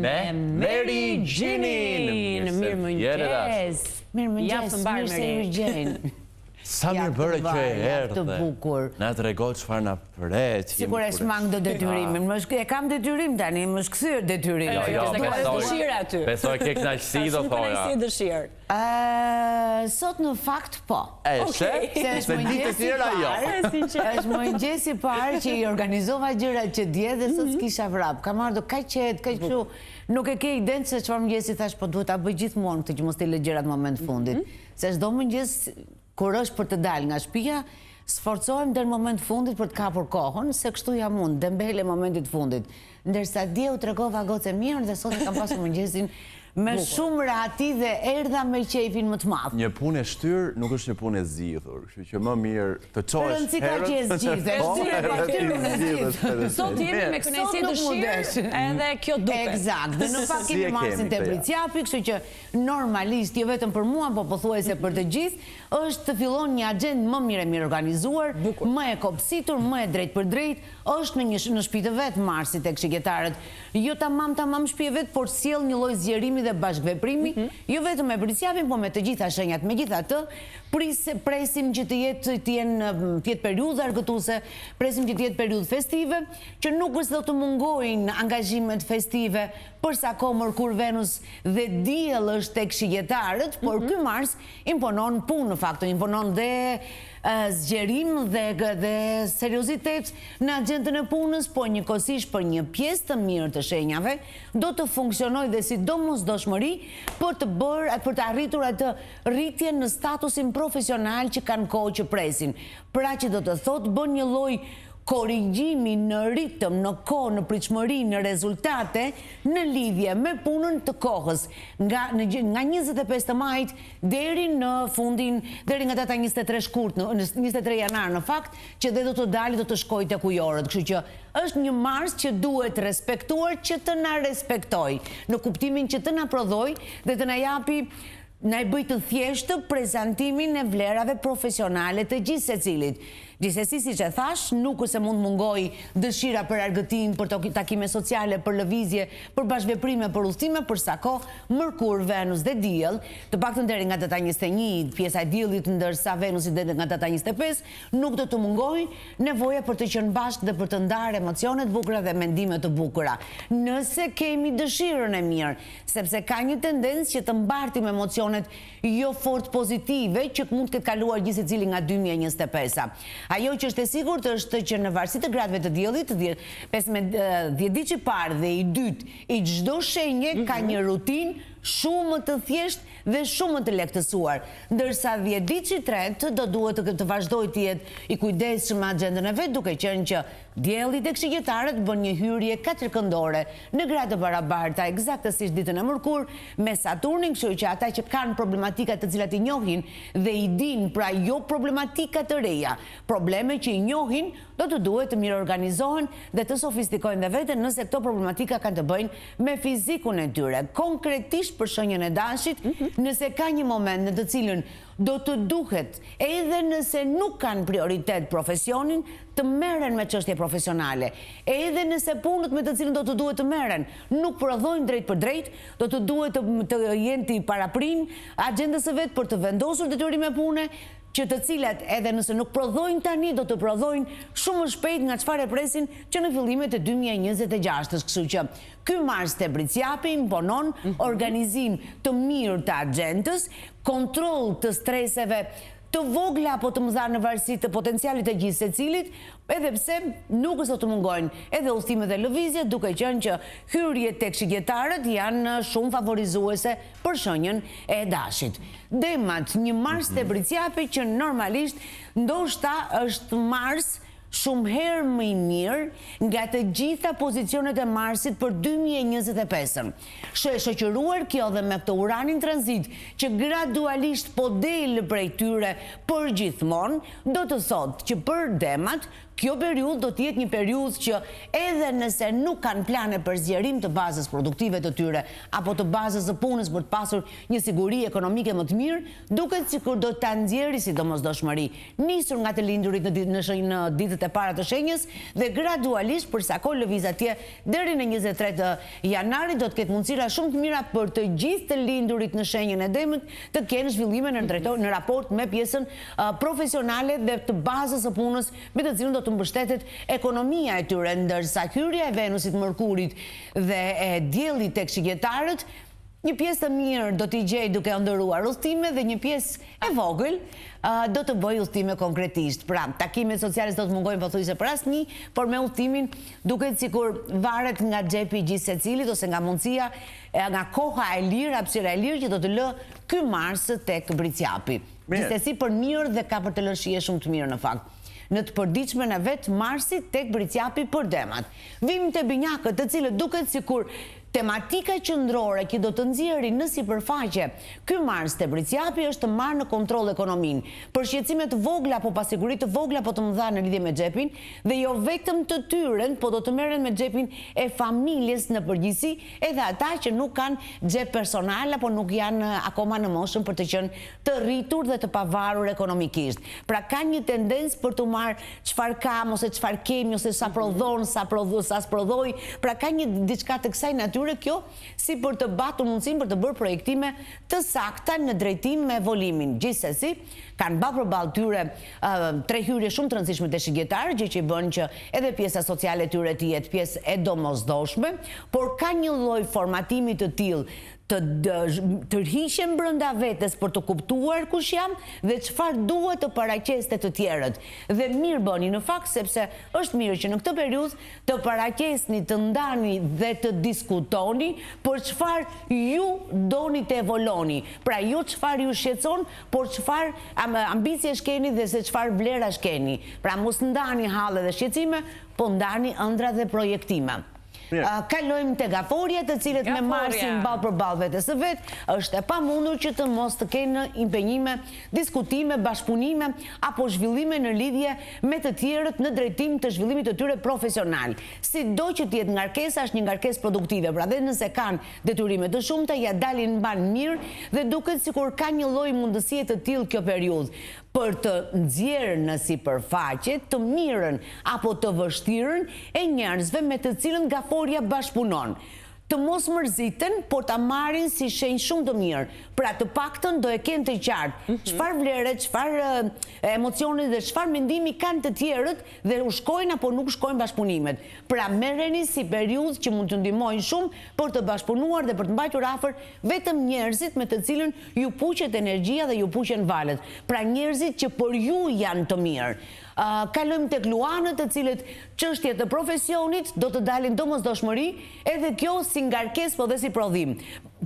me Mary Gjinin. Mirëmëngjes. Mirëmëngjes. Sa mirë bëre që e erdhe. Na tregoj çfarë na pret. Sigurisht mang do detyrimin. E kam detyrim tani, më shkthyer detyrimin. Jo, dëshirë aty. Besoj ke kënaqësi do thoja. Si dëshirë. Sot në fakt po. Se ditë tjera jo. Është mëngjesi i parë që i organizova gjërat që dje dhe sot s'kisha vrap. Kam ardhur kaq qetë, kaq kështu. Nuk e ke idenë se çfarë mëngjesi thash, po duhet ta bëj gjithmonë këtë që mos të lë gjërat në moment fundit. Se çdo mëngjes kur është për të dalë nga shtëpia, sforcohem deri në moment fundit për të kapur kohën, se kështu jam unë, dembele momentit fundit. Ndërsa dje u tregova gocë mirë dhe sot e kam pasur mëngjesin me shumë rati dhe erdha me qejfin më të madh. Një punë e shtyr nuk është një punë e zgjidhur, kështu që më mirë të çohesh herët. Sot jemi me kënaqësi dëshirë, edhe kjo duket. Eksakt. Dhe në fakt kemi marsin te Briciapi, kështu që normalisht jo vetëm për mua, po pothuajse për të gjithë, është të fillon një agjendë më mirë organizuar, më e kopsitur, më e drejt për drejt, është në shtëpi të vet marsi tek shiqetarët. Jo tamam shtëpi vet, por sjell një lloj zgjerimi dhe bashkëveprimi, jo vetëm me Briciapin, po me të gjitha shenjat. Megjithatë, presim që të jetë periudhë argëtuese, presim që të jetë periudhë festive, që nuk është do të mungojnë angazhimet festive, përsa kohë mërkur Venus dhe diell është tek shiqetarët, por ky mars imponon punë në fakt, imponon dhe zgjerim dhe seriozitet në agjendën e punës, po njëkohësisht për një pjesë të mirë të shenjave do të funksionojë dhe sidomosdoshmëri për të arritur atë rritje në statusin profesional që kanë kohë që presin. Pra që do të thotë bën një lloj korrigjimi në ritëm, në kohë, në pritshmëri, në rezultate, në lidhje me punën të kohës. Nga 25 të majit deri në fundin, deri nga data 23 shkurt, 23 janar në fakt, që dhe do të dalë, do të shkojë tek ujorët. Kështu që është një mars që duhet respektuar, që të na respektoj, në kuptimin që të na prodhoj dhe të na japi na i bëj të thjeshtë prezantimin e vlerave profesionale të gjithë secilit. Gjithsesi, siç e thash, nuk se mund mungoj dëshira për argëtim, për takime sociale, për lëvizje, për bashkëveprime, për udhëtime, për sa kohë Mërkur, Venus dhe Diell, të paktën deri nga data 21, pjesa e Diellit, ndërsa Venusi deri nga data 25, nuk do të mungoj nevoja për të qenë bashkë dhe për të ndarë emocione të bukura dhe mendime të bukura. Nëse kemi dëshirën e mirë, sepse ka një tendencë që të mbartim emocionet jo fort pozitive që mund të ketë kaluar gjithë secili nga 2025. Ajo që është e sigurt është që në varësi të gradëve të diellit, 10 ditë i parë dhe i dytë, i çdo shenje ka një rutinë shumë më të thjeshtë dhe shumë më të lehtësuar, ndërsa 10 ditë i tretë do duhet të vazhdojë të jetë i kujdesshëm me agjendën e vet, duke qenë që dielli tek shiqetarët bën një hyrje katërkëndore në gradë të barabarta, eksaktësisht ditën e mërkur me Saturnin, kështu që ata që kanë problematika të cilat i njohin dhe i dinë, pra jo problematika të reja, probleme që i njohin, do të duhet të mirë organizohen dhe të sofistikojnë dhe veten nëse këto problematika kanë të bëjnë me fizikun e tyre. Konkretisht për shenjën e dashit, nëse ka një moment në të cilën do të duhet, edhe nëse nuk kanë prioritet profesionin, të merren me çështje profesionale. Edhe nëse punët me të cilën do të duhet të merren nuk prodhojnë drejt për drejt, do të duhet të jenë të paraprin agjendës së vet për të vendosur detyrime pune, që të cilat edhe nëse nuk prodhojnë tani, do të prodhojnë shumë më shpejt nga çfarë presin që në fillimet e 2026. Kështu që ky mars te Briciapi imponon organizim të mirë të agjendës, kontroll të streseve të vogla apo të mëdha në varësi të potencialit të gjithë secilit, edhe pse nuk është të mungojnë edhe udhëtime dhe lëvizje, duke qenë që hyrjet tek shiqetarët janë shumë favorizuese për shenjën e dashit. Demat, një mars te Briciapi që normalisht ndoshta është mars shumë herë më i mirë nga të gjitha pozicionet e marsit për 2025. Shoqëruar kjo dhe me këtë uranin tranzit që gradualisht po del prej tyre për gjithmonë, do të thotë që për demat kjo periudhë do të jetë një periudhë që edhe nëse nuk kanë plane për zgjerim të bazës produktive të tyre apo të bazës së punës për të pasur një siguri ekonomike më të mirë, duket sikur do ta nxjerrë sidomosdoshmëri, nisur nga të lindurit në ditët njerëzit e para të shenjës dhe gradualisht përsa kohë lëviz atje deri në 23 janarit do të ketë mundësira shumë të mira për të gjithë të lindurit në shenjën e Demit të kenë zhvillime në raport me pjesën profesionale dhe të bazës së punës me të cilën do të mbështetet ekonomia e tyre, ndërsa hyrja e Venusit, Mërkurit dhe e Diellit tek shigjetarët, një pjesë të mirë do t'i gjej duke ndëruar udhëtime dhe një pjesë e vogël do të bëj udhëtime konkretisht. Pra, takimet sociale do të mungojnë pothuajse për asnjë, por me udhëtimin duket sikur varet nga xhepi i gjithë secilit ose nga mundësia, nga koha e lirë, hapësira e lirë që do të lë ky Mars tek Briciapi. Gjithsesi për mirë dhe ka për të lënë shije shumë të mirë në fakt. Në të përditshmën e vet Marsit tek Briciapi për Demat. Vim te binjakët, të cilët duket sikur tematika qendrore që do të nxjerrë në sipërfaqe ky Mars te Briciapi është të marrë në kontroll ekonominë, për shqetësime të vogla apo pasiguri të vogla apo të mëdha në lidhje me xhepin dhe jo vetëm të tyren, po do të merren me xhepin e familjes në përgjithësi, edhe ata që nuk kanë xhep personal apo nuk janë akoma në moshën për të qenë të rritur dhe të pavarur ekonomikisht. Pra ka një tendencë për të marrë çfarë kam ose çfarë kemi ose sa prodhon, sa sprodhoj, pra ka një diçka të kësaj natyre kjo si për të batur mundësinë për të bërë projektime të sakta në drejtim me evolimin. Gjithsesi, kanë bërë përballë tyre 3 hyrje shumë të rëndësishme të shigjetarë, gjë që i bën që edhe pjesa sociale e tyre të jetë pjesë e domosdoshme, por ka një lloj formatimi të tillë të tërhiqen brenda vetes për të kuptuar kush jam dhe çfarë duhet të paraqeste të tjerët. Dhe mirë bëni në fakt sepse është mirë që në këtë periudhë të paraqesni, të ndani dhe të diskutoni për çfarë ju doni të evoloni. Pra jo çfarë ju shqetëson, por çfarë ambicie shkeni dhe se çfarë vlera shkeni. Pra mos ndani halle dhe shqetësime, po ndani ëndra dhe projektime. Kalojmë te gaforja, të cilët me Marsin ballë për ballë vetes së vet, është e pamundur që të mos të kenë impenjime, diskutime, bashkëpunime apo zhvillime në lidhje me të tjerët në drejtim të zhvillimit të tyre profesional. Sido që të jetë ngarkesa, është një ngarkesë produktive, pra dhe nëse kanë detyrime të shumta, ja dalin mban mirë dhe duket sikur ka një lloj mundësie të tillë kjo periudhë për të nxjerrë në sipërfaqe të mirën apo të vështirën e njerëzve me të cilën gaforja bashkëpunon. Të mos mërziten, por ta marrin si shenjë shumë të mirë. Pra të paktën do e kenë të qartë çfarë vlere, çfarë emocione dhe çfarë mendimi kanë të tjerët dhe u shkojnë apo nuk shkojnë bashkëpunimet. Pra merreni si periudhë që mund të ndihmojnë shumë për të bashkëpunuar dhe për të mbajtur afër vetëm njerëzit me të cilën ju puqet energjia dhe ju puqen valët. Pra njerëzit që për ju janë të mirë. Kalojmë tek luanët, të cilët çështje të profesionit do të dalin domosdoshmëri, edhe kjo si ngarkesë po dhe si prodhim.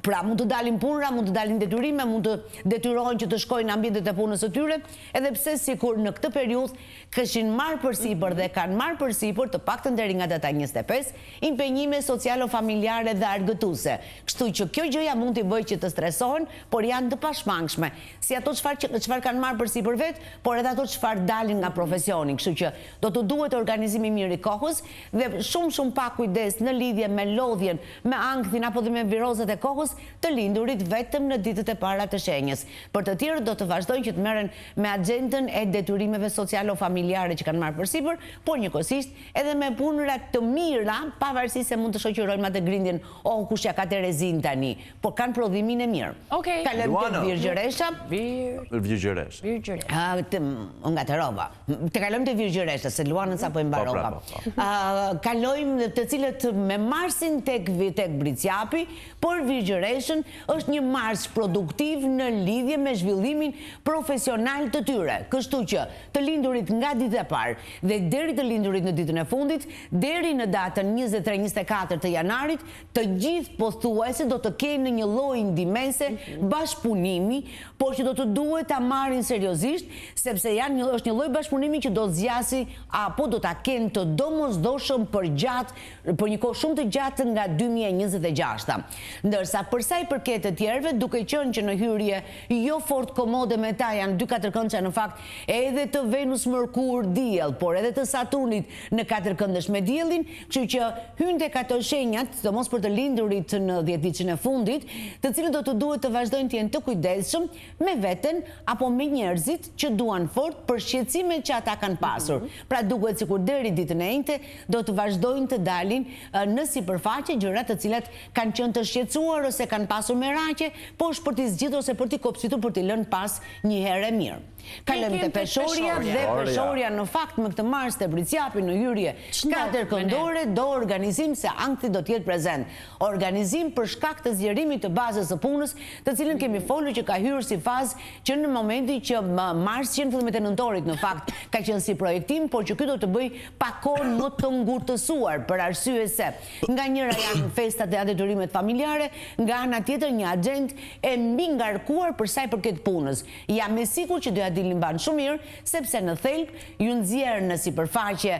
Pra mund të dalin punëra, mund të dalin detyrime, mund të detyrohen që të shkojnë në ambientet e punës së tyre, edhe pse sikur në këtë periudhë kishin marrë përsipër dhe kanë marrë përsipër të paktën deri nga data 25 impenjime socialo-familjare dhe argëtuese. Kështu që kjo gjëja mund t'i bëjë që të stresohen, por janë të pashmangshme. Si ato çfarë kanë marrë përsipër vet, por edhe ato çfarë dalin nga profesioni. Kështu që do të duhet organizimi mirë i kohës dhe shumë pak kujdes në lidhje me lodhjen, me ankthin apo dhe me virozat e kohës të lindurit vetëm në ditët e para të shenjës. Për të tjerët do të vazhdojnë që të merren me agjendën e detyrimeve socialo-familjare që kanë marrë përsipër, por njëkohësisht edhe me punëra të mira, pavarësisht se mund të shoqërojmë atë grindjen kush ja ka Terezin tani, por kanë prodhimin e mirë. Kalojmë tek Virgjëresha. Nga të roba. Të kalojmë te Virgjëresha, se luanët sapo e mbarova. Kalojmë të cilët me Marsin tek Briciapi, por Virgjëreshën është një Mars produktiv në lidhje me zhvillimin profesional të tyre. Kështu që të lindurit nga dita e parë dhe deri të lindurit në ditën e fundit, deri në datën 23-24 të janarit, të gjithë pothuajse do të kenë një lloj ndihmëse bashkëpunimi, por që do të duhet ta marrin seriozisht, sepse është një lloj bashkëpunimi që do zgjasi apo do ta kenë të domosdoshëm për një kohë shumë të gjatë nga 2026. Ndërsa për sa i përket të tjerëve, duke qenë që në hyrje jo fort komode me ta janë 2 këndësha në fakt edhe të Venus Mërkur diell, por edhe të Saturnit në 4 këndësh me diellin, kështu që hyn tek ato shenjat, sidomos për të lindurit në 10 ditën e fundit, të cilët do të duhet të vazhdojnë të jenë të kujdesshëm me veten apo me njerëzit që duan fort për shqetësimet që ata kanë pasur. Pra duket sikur deri ditën e njëjtë do të vazhdojnë të dalin në sipërfaqe gjëra të cilat kanë qenë të shqetësuar ose kanë pasur merakje, por është për t'i zgjidhur ose për t'i kopsitur, për t'i lënë pas një herë e mirë. Kalojmë te Peshorja dhe Peshorja në fakt me këtë Mars te Briciapi në hyrje 4 këndore do organizim se ankthi do të jetë prezent. Organizim për shkak të zgjerimit të bazës së punës, të cilën kemi folur që ka hyrë si fazë që në momentin që Mars që në fillimet e nëntorit në fakt ka qenë si projektim, por që ky do të bëj pakon më të ngurtësuar për arsye se nga njëra janë festat e detyrimet familjare, nga ana tjetër një agent e mbi ngarkuar për sa i përket punës. Jam e sigurt që do ja dilni mban shumë mirë, sepse në thelb ju nxjerr në sipërfaqe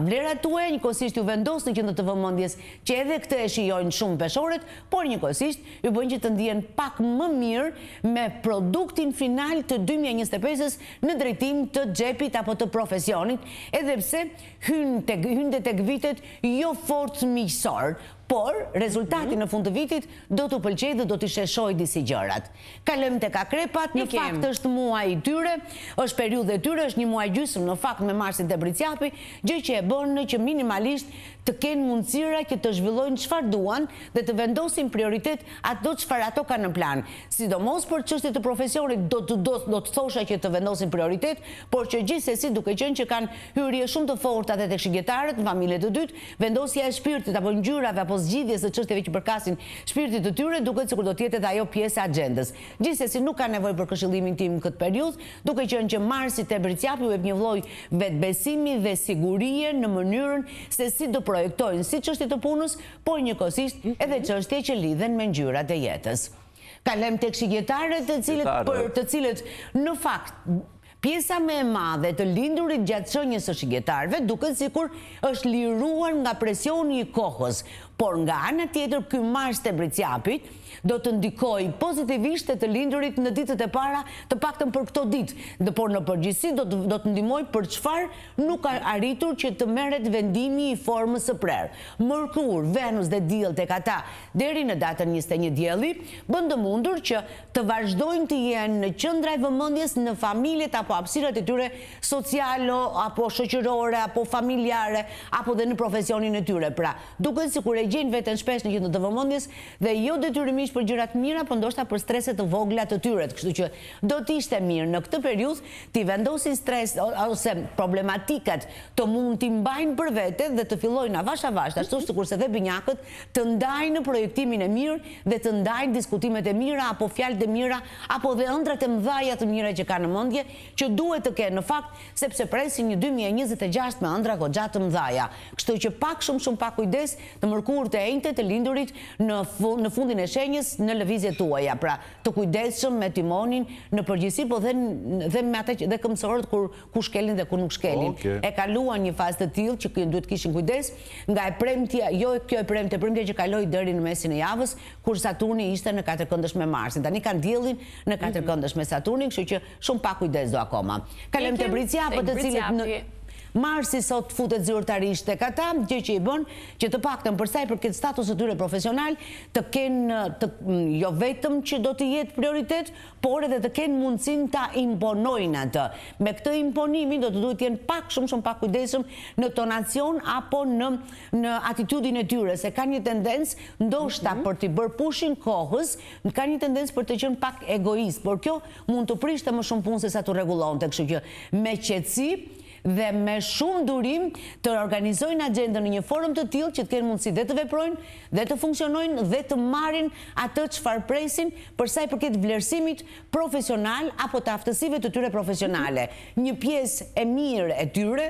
vlerat tuaja, njëkohësisht ju vendos në qendër të vëmendjes që edhe këtë e shijojnë shumë peshorët, por njëkohësisht ju bën që të ndihen pak më mirë me produktin final të 2025-s në drejtim të xhepit apo të profesionit, edhe pse hyn tek vitet jo fort miqësor, por rezultati në fund të vitit do të pëlqejë dhe do të sheshojë disi gjërat. Kalojmë tek akrepat, në fakt është muaj i tyre, është periudhë e tyre, është një muaj gjysmë në fakt me Marsin te Briciapi, gjë që e bën që minimalisht të kenë mundësira që të zhvillojnë çfarë duan dhe të vendosin prioritet ato çfarë ato kanë në plan. Sidomos për çështjet të profesionit do të thosha që të vendosin prioritet, por që gjithsesi duke qenë që kanë hyrje shumë të forta tek shigjetarët, familjet të dytë, vendosja e shpirtit apo ngjyrave apo zgjidhjes së çështjeve që përkasin shpirtit të tyre, duket sikur do të jetë edhe ajo pjesë e agjendës. Gjithsesi nuk ka nevojë për këshillimin tim këtë periudhë, duke qenë që Marsi te Briciapi u jep një lloj vetbesimi dhe sigurie në mënyrën se si do projektojnë si çështje të punës, por njëkohësisht edhe çështje që lidhen me ngjyrat e jetës. Kalojmë tek shigjetarët, të cilët në fakt pjesa më e madhe të lindurit gjatë shenjës së shigjetarëve duket sikur është liruar nga presioni i kohës, por nga ana tjetër ky Mars te Briciapit do të ndikojë pozitivisht të lindurit në ditët e para, të paktën për këto ditë, por në përgjithësi do të ndihmojë për çfarë nuk ka arritur që të merret vendimi i formës së prerë. Mërkur, Venus dhe diell tek ata deri në datën 21 dielli bën të mundur që të vazhdojnë të jenë në qendra e vëmendjes në familjet apo hapësirat e tyre sociale apo shoqërore apo familjare apo dhe në profesionin e tyre. Pra, duket sikur e gjejnë veten shpesh në qendër të vëmendjes dhe jo detyrimisht për gjërat mira, por ndoshta për strese të vogla të tyre. Kështu që do të ishte mirë në këtë periudhë ti vendosin stres ose problematikat të mund t'i mbajnë për vete dhe të fillojnë avash ashtu sikurse dhe binjakët të ndajnë në projektimin e mirë dhe të ndajnë diskutimet e mira apo fjalët e mira apo dhe ëndrat e mëdha të mira që kanë në mendje, që duhet të kenë në fakt, sepse presin një 2026 me ëndra goxha të mëdha. Kështu që shumë pak kujdes të mërkurët e enjtë të lindurit në fundin e shenjës në lëvizjet tuaja, pra të kujdesshëm me timonin në përgjithësi, po dhe me ata dhe këmbësorët ku shkelin dhe ku nuk shkelin. E kaluan një fazë të tillë që duhet kishin kujdes nga e premtja, jo kjo e premtja që kaloi deri në mesin e javës, kur Saturni ishte në 4 këndësh me Marsin. Tani kanë diellin në 4 këndësh me Saturnin, kështu që shumë pak kujdes do akoma. Kalojmë te Briciapët, të cilët Marsi sot futet zyrtarisht tek ata, gjë që i bën që të paktën për sa i përket statusit tyre profesional të kenë jo vetëm që do të jetë prioritet, por edhe të kenë mundësinë ta imponojnë atë. Me këtë imponimin do të duhet të jenë shumë pak kujdesshëm në tonacion apo në atitudin e tyre, se kanë një tendencë ndoshta për të bërë pushin kohës, kanë një tendencë për të qenë pak egoist, por kjo mund të prishte më shumë punë se sa të rregullonte, kështu që me qetësi dhe me shumë durim të organizojnë agjendën në një formë të tillë që të kenë mundësi dhe të veprojnë, dhe të funksionojnë, dhe të marrin atë çfarë presin për sa i përket vlerësimit profesional apo të aftësive të tyre profesionale. Një pjesë e mirë e tyre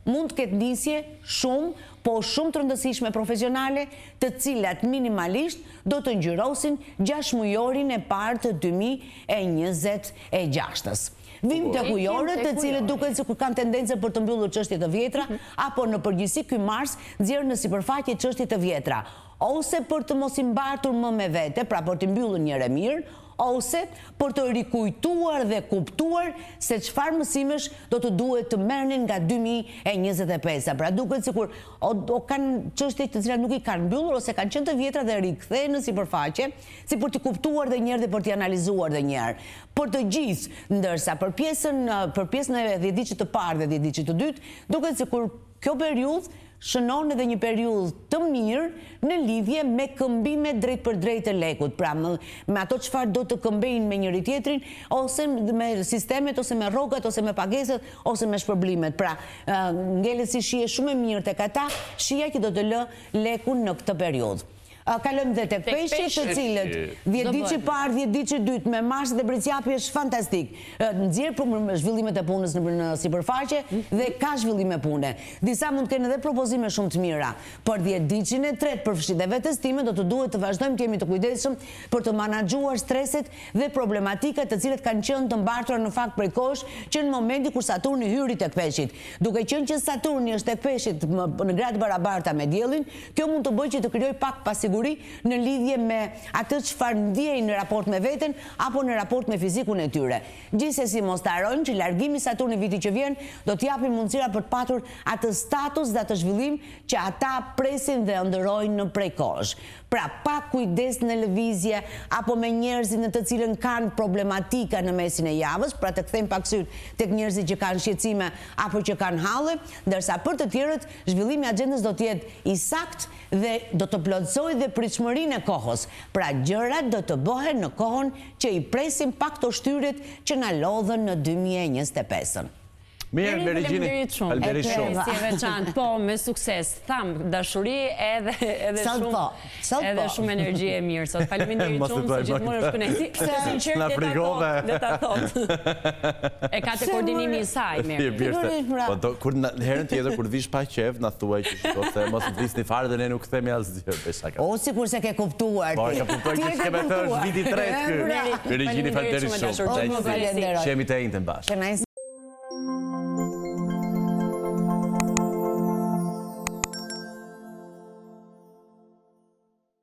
mund të ketë nisje shumë të rëndësishme profesionale, të cilat minimalisht do të ngjyrosin 6 mujorin e parë të 2026-s. Vim të kujorët të cilët duket se kur kanë tendencë për të mbyllur çështje të vjetra, apo në përgjithësi ky mars nxjerr në sipërfaqe çështje të vjetra, ose për të mos i mbartur më me vete, pra për të mbyllur një herë mirë, ose për të rikujtuar dhe kuptuar se çfarë mësimesh do të duhet të merrnin nga 2025. Pra duket sikur o kanë çështje të cilat nuk i kanë mbyllur ose kanë qenë të vjetra dhe rikthehen në sipërfaqe, si për të kuptuar dhe një herë dhe për të analizuar dhe një herë. Për të gjithë, ndërsa për pjesën e 10 diçit të parë dhe 10 diçit të dytë, duket sikur kjo periudhë shënon edhe një periudhë të mirë në lidhje me këmbimet drejt për drejt të lekut, pra me ato çfarë do të këmbejnë me njëri tjetrin, ose me sistemet, ose me rrogat, ose me pagesat, ose me shpërblimet. Pra, ngelet si shije shumë e mirë tek ata, shija që do të lë lekun në këtë periudhë. Kalojmë dhe tek peshqit, të cilët 10 ditë që parë, 10 ditë që dytë, me marrës dhe britsjapi është fantastik. Nxjerr për zhvillimet e punës në sipërfaqe dhe ka zhvillime pune. Disa mund të kenë edhe propozime shumë të mira. Për 10 ditën e tretë përfshirë dhe vetes time do të duhet të vazhdojmë të jemi të kujdesshëm për të menaxhuar streset dhe problematikat të cilat kanë qenë të mbartura në fakt prej kohësh që në momentin kur Saturni hyri tek peshqit. Duke qenë që Saturni është tek peshqit në gradë barabarta me diellin, kjo mund të bëjë që të krijojë pak pasiguri në lidhje me atë çfarë ndjejnë në raport me veten apo në raport me fizikun e tyre. Gjithsesi mos ta harrojnë që largimi i Saturnit viti që vjen do t'i japë mundësira për të patur atë status dhe atë zhvillim që ata presin dhe ëndërrojnë në prej kohësh. Pra, pak kujdes në lëvizje apo me njerëzit në të cilën kanë problematika në mesin e javës, pra të kthejmë pak syt tek njerëzit që kanë shqetësime apo që kanë halle, ndërsa për të tjerët zhvillimi i agjendës do të jetë i saktë dhe do të plotësojë dhe pritshmërinë e kohës. Pra gjërat do të bëhen në kohën që i presim pak të shtyrit që na lodhën në 2025. Mirë, me Regjini, falënderit shumë. Si e veçantë, po, me sukses. Tham, dashuri edhe shumë energji e mirë. Sot faleminderit shumë, se gjithmonë është kënaqësi. Se sinqert le ta thot. E ka të koordinimi i saj, mirë. Kur herën tjetër kur vish pa qef, na thuaj që ose mos të visni fare dhe ne nuk themi asgjë. O sikur se ke kuptuar. Po, ka kuptuar që s'ke me thënë viti 3 ky. Me Regjini, falënderit shumë. Qemi të njëjtën bashkë.